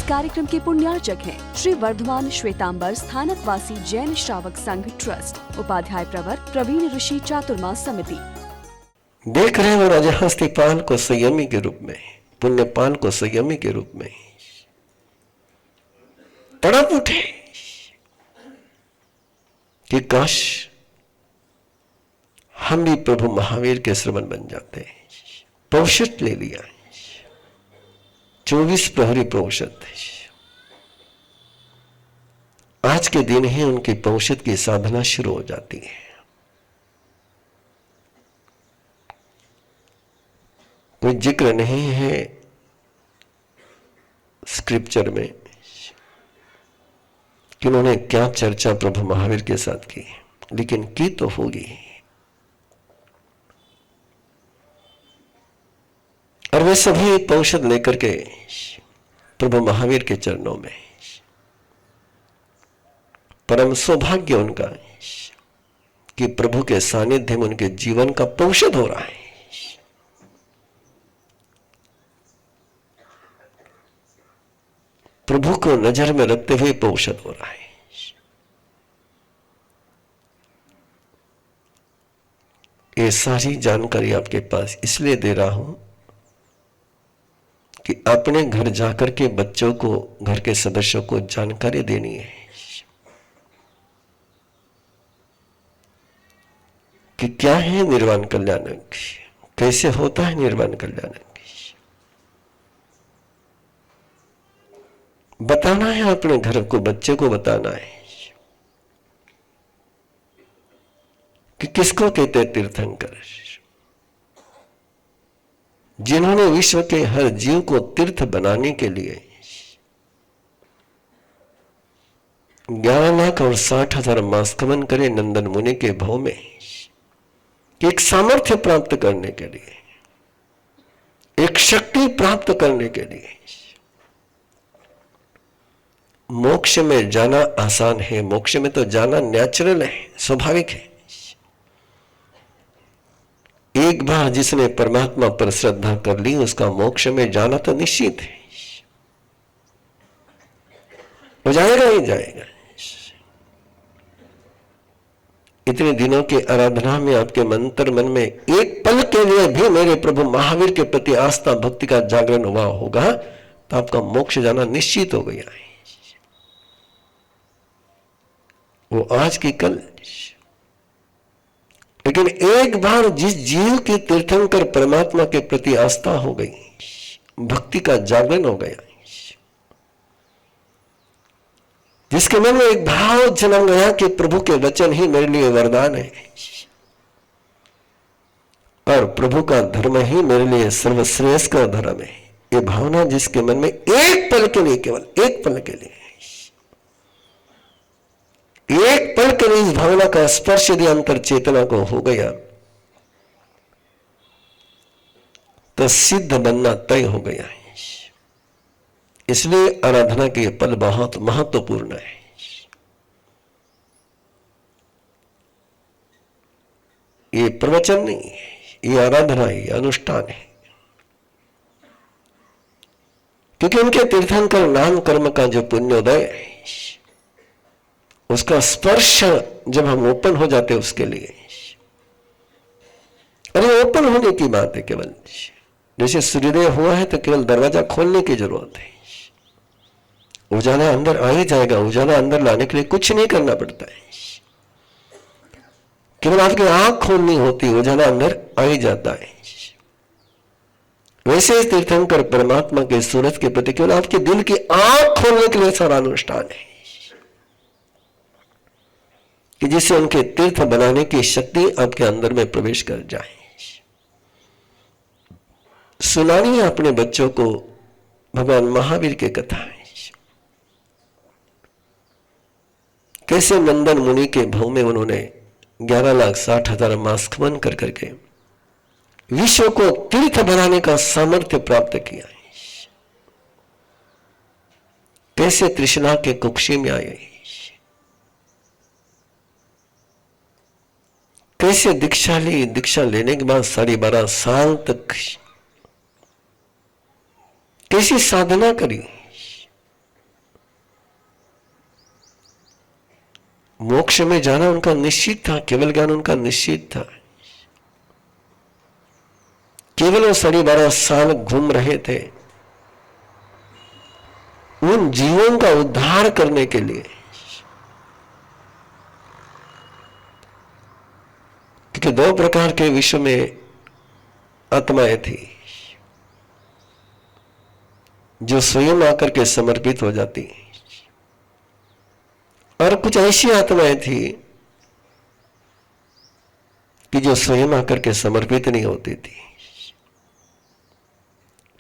कार्यक्रम के पुण्यार्चक हैं श्री वर्धमान श्वेतांबर स्थानकवासी जैन श्रावक संघ ट्रस्ट, उपाध्याय प्रवर प्रवीण ऋषि चातुर्मास समिति। देख रहे हैं राजहस्तिपाल को संयमी के रूप में, पुण्यपाल को संयमी के रूप में तड़प उठे कि काश हम भी प्रभु महावीर के श्रवण बन जाते। पौषध ले लिया, 24 प्रहरी पौषध। आज के दिन ही उनकी पौषध की साधना शुरू हो जाती है। कोई जिक्र नहीं है स्क्रिप्चर में कि उन्होंने क्या चर्चा प्रभु महावीर के साथ की, लेकिन की तो होगी। और वे सभी पौषध लेकर के प्रभु महावीर के चरणों में, परम सौभाग्य उनका कि प्रभु के सानिध्य में उनके जीवन का पौषध हो रहा है। प्रभु को नजर में रखते हुए पौषध हो रहा है। ये सारी जानकारी आपके पास इसलिए दे रहा हूं कि अपने घर जाकर के बच्चों को, घर के सदस्यों को जानकारी देनी है कि क्या है निर्वाण कल्याणक, कैसे होता है निर्वाण कल्याणक। बताना है, अपने घर को, बच्चे को बताना है कि किसको कहते हैं तीर्थंकर। जिन्होंने विश्व के हर जीव को तीर्थ बनाने के लिए 11,60,000 मास्कमन करे नंदन मुनि के भव में, एक सामर्थ्य प्राप्त करने के लिए, एक शक्ति प्राप्त करने के लिए। मोक्ष में जाना आसान है, मोक्ष में तो जाना नेचुरल है, स्वाभाविक है। एक बार जिसने परमात्मा पर श्रद्धा कर ली, उसका मोक्ष में जाना तो निश्चित है, वो जाएगा ही जाएगा। इतने दिनों की आराधना में आपके मंत्र मन में एक पल के लिए भी मेरे प्रभु महावीर के प्रति आस्था भक्ति का जागरण हुआ होगा तो आपका मोक्ष जाना निश्चित हो गया है। वो आज की कल। लेकिन एक बार जिस जीव की तीर्थंकर परमात्मा के प्रति आस्था हो गई, भक्ति का जागरण हो गया, जिसके मन में एक भाव जन्म गया कि प्रभु के वचन ही मेरे लिए वरदान है और प्रभु का धर्म ही मेरे लिए सर्वश्रेष्ठ का धर्म है, ये भावना जिसके मन में एक पल के लिए, केवल एक पल के लिए, एक पल के लिए इस भावना का स्पर्श यदि अंतर चेतना को हो गया तो सिद्ध बनना तय हो गया है। इसलिए आराधना के पल बहुत महत्वपूर्ण है। ये प्रवचन नहीं है, ये आराधना है, अनुष्ठान है। क्योंकि उनके तीर्थंकर नाम कर्म का जो पुण्योदय है, उसका स्पर्श जब हम ओपन हो जाते उसके लिए, अरे ओपन होने की बात है केवल। जैसे सूर्योदय हुआ है तो केवल दरवाजा खोलने की जरूरत है, उजाला अंदर आ ही जाएगा। उजाला अंदर लाने के लिए कुछ नहीं करना पड़ता है, केवल आपकी आंख खोलनी होती है, उजाला अंदर आ ही जाता है। वैसे ही तीर्थंकर परमात्मा के सूरज के प्रति केवल आपके दिल की आंख खोलने के लिए सारा अनुष्ठान है कि जिससे उनके तीर्थ बनाने की शक्ति आपके अंदर में प्रवेश कर जाए। सुनानी है अपने बच्चों को भगवान महावीर की कथा है, कैसे नंदन मुनि के भव में उन्होंने 11,60,000 मास्कमन कर करके विश्व को तीर्थ बनाने का सामर्थ्य प्राप्त किया है। कैसे तृष्णा के कुक्षी में आए, कैसे दीक्षा ली, दीक्षा लेने के बाद 12.5 साल तक कैसी साधना करी, मोक्ष में जाना उनका निश्चित था, केवल ज्ञान उनका निश्चित था। केवल वो 12.5 साल घूम रहे थे उन जीवों का उद्धार करने के लिए, क्योंकि 2 प्रकार के विश्व में आत्माएं थी, जो स्वयं आकर के समर्पित हो जाती, और कुछ ऐसी आत्माएं थी कि जो स्वयं आकर के समर्पित नहीं होती थी।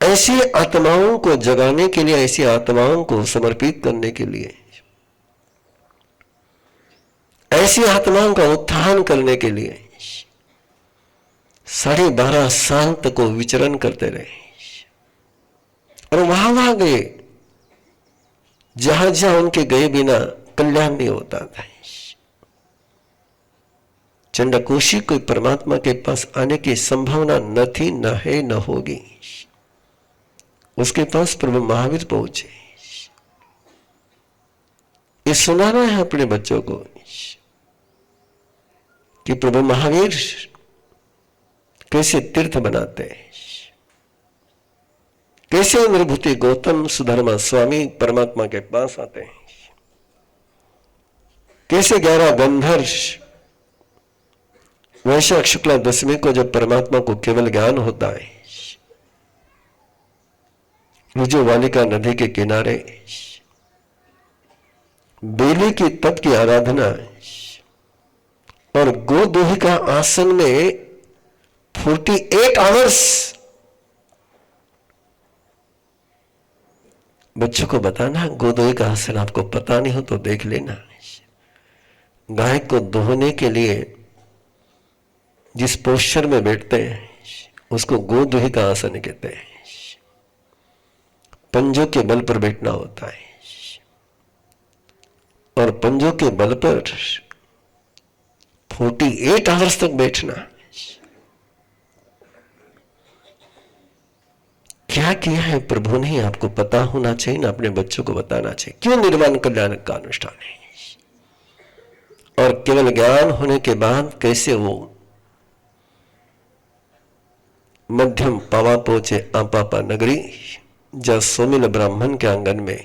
ऐसी आत्माओं को जगाने के लिए, ऐसी आत्माओं को समर्पित करने के लिए, ऐसी आत्माओं का उत्थान करने के लिए 12.5 साल तक वो विचरण करते रहे, और वहां गए जहां उनके गए बिना कल्याण नहीं होता था। चंडकोशी कोई परमात्मा के पास आने की संभावना न थी, न है, न होगी। उसके पास प्रभु महावीर पहुंचे। ये सुनाना है अपने बच्चों को कि प्रभु महावीर कैसे तीर्थ बनाते हैं, कैसे अनुभूति गौतम सुधर्मा स्वामी परमात्मा के पास आते हैं, कैसे 11 गंधर्व वैशाख शुक्ला दशमी को जब परमात्मा को केवल ज्ञान होता है, जो वालिका नदी के किनारे बेली की तप की आराधना और गोदोही का आसन में 48 आवर्स बच्चों को बताना। गोदोही का आसन आपको पता नहीं हो तो देख लेना। गाय को दोहने के लिए जिस पोस्चर में बैठते हैं उसको गोदोही का आसन कहते हैं। पंजों के बल पर बैठना होता है, और पंजों के बल पर 48 आवर्स तक बैठना। क्या किया है प्रभु ने, आपको पता होना चाहिए ना, अपने बच्चों को बताना चाहिए। क्यों निर्वाण कल्याण का अनुष्ठान है, और केवल ज्ञान होने के बाद कैसे वो मध्यम पावा पहुंचे आपापा नगरी, जब सोमिल ब्राह्मण के आंगन में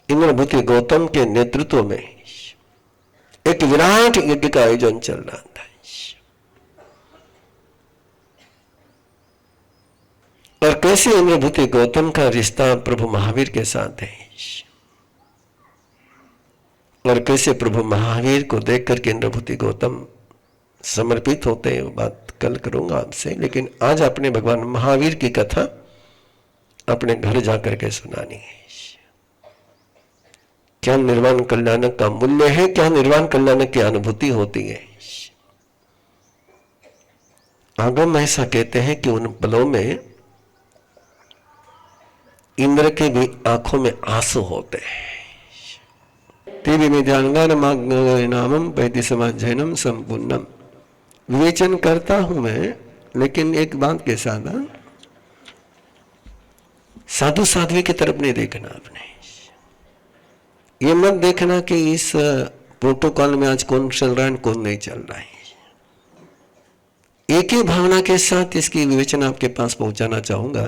इंद्रभूति गौतम के नेतृत्व में एक विराट यज्ञ का आयोजन चल रहा था। और कैसे इंद्रभूति गौतम का रिश्ता प्रभु महावीर के साथ है, और कैसे प्रभु महावीर को देख करके इंद्रभूति गौतम समर्पित होते हैं, वो बात कल करूंगा आपसे। लेकिन आज अपने भगवान महावीर की कथा अपने घर जाकर के सुनानी है। क्या निर्वाण कल्याण का मूल्य है, क्या निर्वाण कल्याण की अनुभूति होती है। आगम ऐसा कहते हैं कि उन पलों में इंद्र के भी आंखों में आंसू होते हैं। नामम पैति समाजनम संपूर्णम। विवेचन करता हूं मैं, लेकिन एक बात के साथ, साधु साध्वी की तरफ नहीं देखना। आपने ये मत देखना कि इस प्रोटोकॉल में आज कौन चल रहा है कौन नहीं चल रहा है। एक ही भावना के साथ इसकी विवेचना आपके पास पहुंचाना चाहूंगा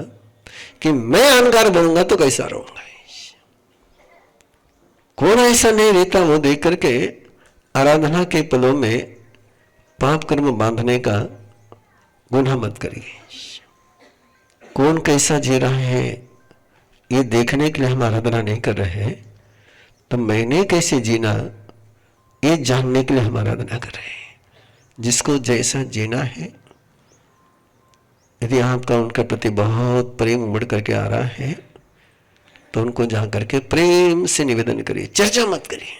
कि मैं अहंकार बनूंगा तो कैसा रहूंगा। कौन ऐसा नहीं रहता, वो देख करके आराधना के पलों में पाप कर्म बांधने का गुनाह मत करिए। कौन कैसा जी रहा है ये देखने के लिए हम आराधना नहीं कर रहे हैं, तो मैंने कैसे जीना ये जानने के लिए हम आराधना कर रहे हैं। जिसको जैसा जीना है, यदि आपका उनके प्रति बहुत प्रेम उमड़ करके आ रहा है तो उनको जा करके प्रेम से निवेदन करिए, चर्चा मत करिए।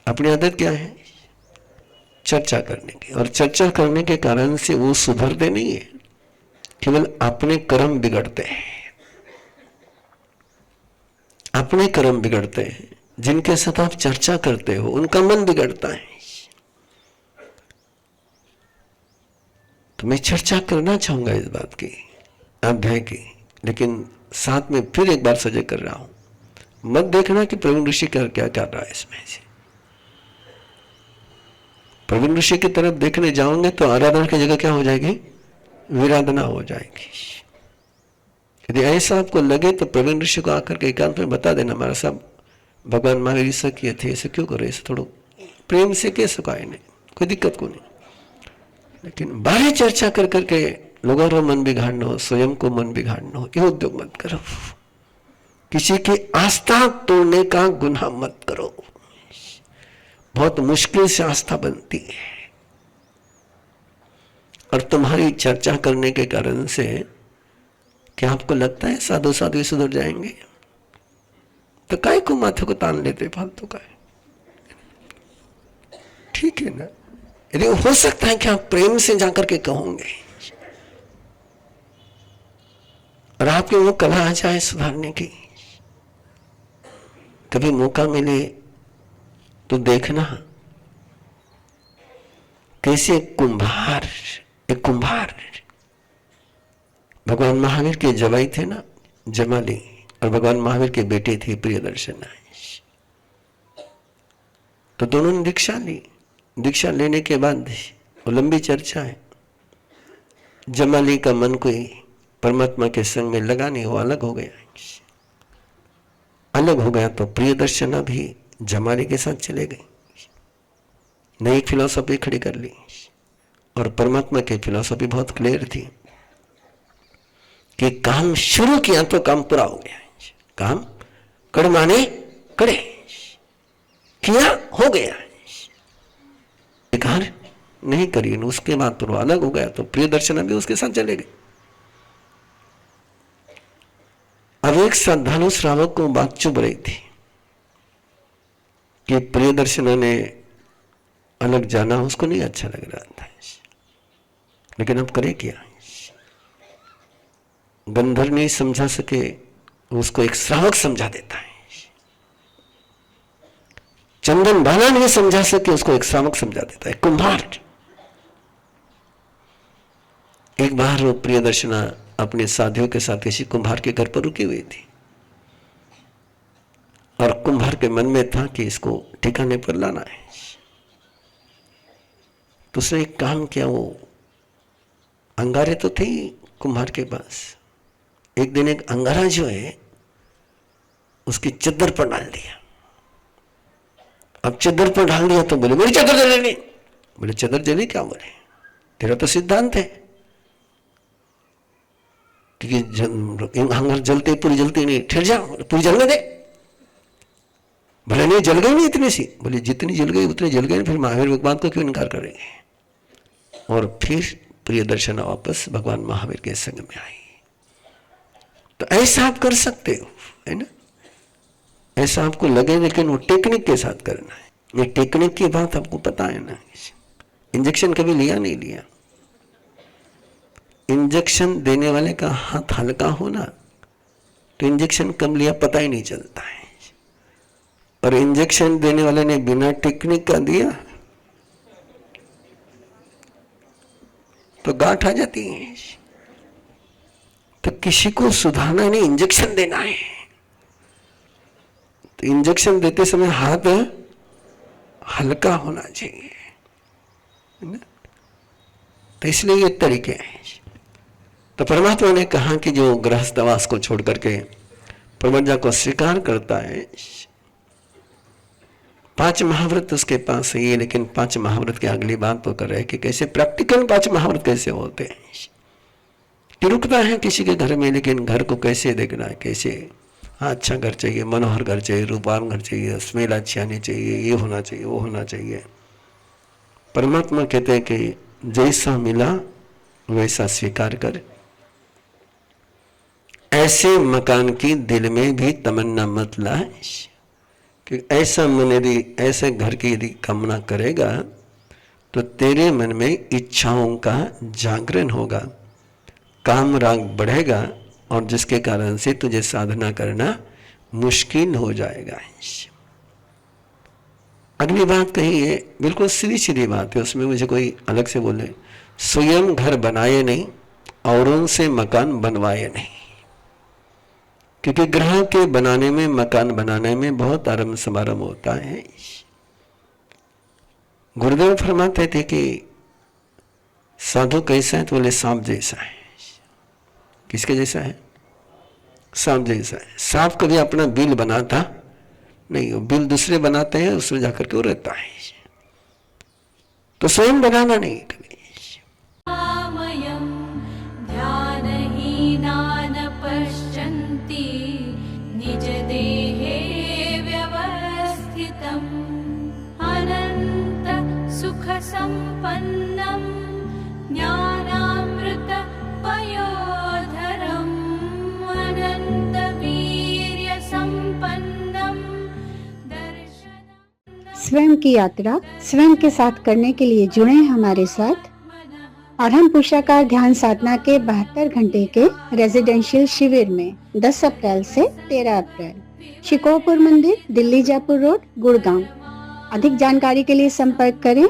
अपनी आदत क्या है, चर्चा करने की, और चर्चा करने के कारण से वो सुधरते नहीं है, केवल अपने कर्म बिगड़ते हैं। अपने कर्म बिगड़ते हैं। जिनके साथ आप चर्चा करते हो उनका मन बिगड़ता है। तो मैं चर्चा करना चाहूंगा इस बात की, अध्याय की, लेकिन साथ में फिर एक बार सजग कर रहा हूं, मत देखना कि प्रवीण ऋषि क्या क्या कर रहा है इसमें से। प्रवीण ऋषि की तरफ देखने जाओगे तो आराधना की जगह क्या हो जाएगी, विराधना हो जाएगी। यदि ऐसा आपको लगे तो प्रवीण ऋषि को आकर के एकांत में बता देना, हमारा साहब भगवान महावीर ऐसा किए थे, ऐसे क्यों करो, ऐसे थोड़ा प्रेम से कह सका इन्हें, कोई दिक्कत को नहीं। लेकिन बाहर चर्चा कर करके लोगों का मन बिगाड़ना हो, स्वयं को मन बिगाड़ना हो, ये उद्योग मत करो। किसी की आस्था तोड़ने का गुनाह मत करो। बहुत मुश्किल से आस्था बनती है, और तुम्हारी चर्चा करने के कारण से क्या आपको लगता है साधु साधु सुधर जाएंगे? तो काय को माथे को तान लेते फालतू का? ठीक है ना। यदि हो सकता है कि आप प्रेम से जाकर के कहोगे और आपके वो कला आ जाए सुधारने की, कभी मौका मिले तो देखना कैसे एक कुंभार भगवान महावीर के जवाई थे ना, जमाली, और भगवान महावीर के बेटे थे प्रियदर्शन। तो दोनों ने दीक्षा ली। दीक्षा लेने के बाद वो लंबी चर्चा है। जमाली का मन कोई परमात्मा के संग में लगा नहीं, वो अलग हो गया। तो प्रियदर्शना भी जमाली के साथ चले गए, नई फिलॉसफी खड़ी कर ली। और परमात्मा की फिलॉसफी बहुत क्लियर थी कि काम शुरू किया तो काम पूरा हो गया। काम कड़ माने कड़े किया, हो गया। बेकार नहीं करी, उसके बाद तो अलग हो गया। तो प्रियदर्शना भी उसके साथ चले गए। अब एक श्रद्धालु श्रावक को बात चुभ रही थी कि प्रियदर्शना ने अलग जाना उसको नहीं अच्छा लग रहा था, लेकिन अब करे क्या? गंधर्व नहीं समझा सके, उसको एक श्रावक समझा देता है। चंदन बाला नहीं समझा सके, उसको एक श्रावक समझा देता है, कुंभार। एक बार वो प्रियदर्शना अपने साथियों के साथ किसी कुंभार के घर पर रुकी हुई थी, और कुंभार के मन में था कि इसको ठिकाने पर लाना है। तो उसने एक काम किया, वो अंगारे तो थे कुम्हार के पास। एक दिन एक अंगारा जो है उसकी चद्दर पर डाल दिया। अब चद्दर पर डाल दिया तो बोले मेरी चद्दर जलेगी। बोले चद्दर जली क्या? बोले तेरा तो सिद्धांत है क्योंकि अंगार जलते पूरी जलती नहीं, ठहर जा, पूरी जलने दे। भले नहीं जल गई नहीं इतनी सी। बोले जितनी जल गई उतनी जल गई, फिर महावीर भगवान को क्यों इनकार करेंगे? और फिर प्रियदर्शना वापस भगवान महावीर के संग में आई। तो ऐसा आप कर सकते हो, है ना? ऐसा आपको लगे, लेकिन वो टेक्निक के साथ करना है। ये टेक्निक की बात आपको पता है ना। इंजेक्शन कभी लिया नहीं लिया? इंजेक्शन देने वाले का हाथ हल्का हो ना तो इंजेक्शन कब लिया पता ही नहीं चलता है, और इंजेक्शन देने वाले ने बिना टेक्निक का दिया तो गांठ आ जाती है। तो किसी को सुधारना नहीं, इंजेक्शन देना है। तो इंजेक्शन देते समय हाथ हल्का होना चाहिए, है ना? तो इसलिए ये तरीके हैं। तो परमात्मा ने कहा कि जो गृहस्थवास को छोड़ करके प्रवृत्ति को स्वीकार करता है, 5 महाव्रत उसके पास है, लेकिन 5 महाव्रत की अगली बात तो कर रहे हैं कि कैसे प्रैक्टिकल 5 महाव्रत कैसे होते हैं। कि रुकता है किसी के घर में, लेकिन घर को कैसे देखना है, कैसे अच्छा घर चाहिए, मनोहर घर चाहिए, रूपवान घर चाहिए, स्मेल अच्छी आनी चाहिए, ये होना चाहिए, वो होना चाहिए। परमात्मा कहते हैं कि जैसा मिला वैसा स्वीकार कर। ऐसे मकान की दिल में भी तमन्ना मत ला कि ऐसा मन यदि ऐसे घर की यदि कामना करेगा तो तेरे मन में इच्छाओं का जागरण होगा, काम राग बढ़ेगा, और जिसके कारण से तुझे साधना करना मुश्किल हो जाएगा। अगली बात कही है, बिल्कुल सीधी सीधी बात है, उसमें मुझे कोई अलग से बोले, स्वयं घर बनाए नहीं, औरों से मकान बनवाए नहीं। क्योंकि ग्रह के बनाने में, मकान बनाने में बहुत आरंभ समारंभ होता है। गुरुदेव फरमाते थे कि साधु कैसा है, तो बोले सांप जैसा है। किसके जैसा है? सांप जैसा है। सांप कभी अपना बिल बनाता नहीं, वो बिल दूसरे बनाते हैं, उसमें जाकर के वो रहता है, तो स्वयं बनाना नहीं कभी। निज देहे व्यवस्थितम् अनंत सुख संपन्नम् ज्ञानामृत पयोधरम् अनंत वीर्य संपन्नम् दर्शनम्। स्वयं की यात्रा स्वयं के साथ करने के लिए जुड़े हमारे साथ और हम पुरुषाकार ध्यान साधना के 72 घंटे के रेजिडेंशियल शिविर में 10 अप्रैल से 13 अप्रैल शिकोहपुर मंदिर, दिल्ली जयपुर रोड, गुड़गांव। अधिक जानकारी के लिए संपर्क करें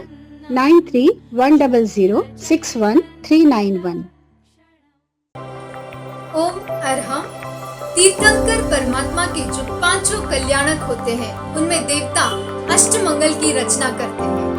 9310061391। ओम अरहम तीर्थंकर परमात्मा के जो 5 कल्याणक होते हैं, उनमें देवता अष्टमंगल की रचना करते हैं।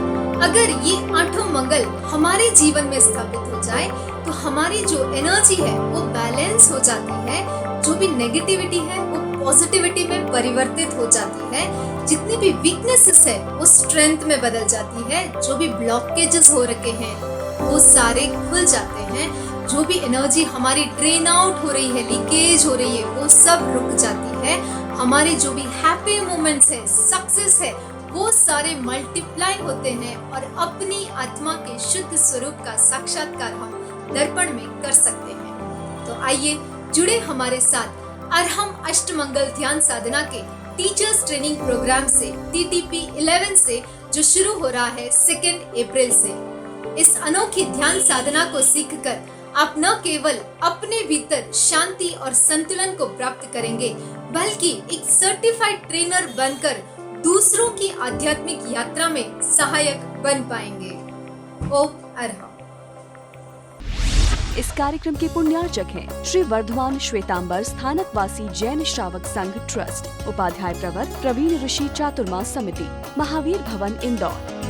अगर ये 8 मंगल हमारे जीवन में स्थापित हो जाए तो हमारी जो एनर्जी है वो बैलेंस हो जाती है, जो भी नेगेटिविटी है वो पॉजिटिविटी में परिवर्तित हो जाती है, जितनी भी वीकनेसेस है वो स्ट्रेंथ में बदल जाती है, जो भी ब्लॉकेजेस हो रखे हैं वो सारे खुल जाते हैं, जो भी एनर्जी हमारी ड्रेन आउट हो रही है, लीकेज हो रही है, वो सब रुक जाती है। हमारे जो भी हैप्पी मोमेंट्स है, सक्सेस है, वो सारे मल्टीप्लाई होते हैं और अपनी आत्मा के शुद्ध स्वरूप का साक्षात्कार हम दर्पण में कर सकते हैं। तो आइए जुड़े हमारे साथ अरहम अष्टमंगल ध्यान साधना के टीचर्स ट्रेनिंग प्रोग्राम से TTP 11 से, जो शुरू हो रहा है 2 अप्रैल से। इस अनोखी ध्यान साधना को सीखकर आप न केवल अपने भीतर शांति और संतुलन को प्राप्त करेंगे, बल्कि एक सर्टिफाइड ट्रेनर बनकर दूसरों की आध्यात्मिक यात्रा में सहायक बन पाएंगे। ओम अरहम। इस कार्यक्रम के पुण्यार्चक हैं श्री वर्धमान श्वेतांबर स्थानकवासी जैन श्रावक संघ ट्रस्ट, उपाध्याय प्रवर प्रवीण ऋषि चातुर्मास समिति, महावीर भवन, इंदौर।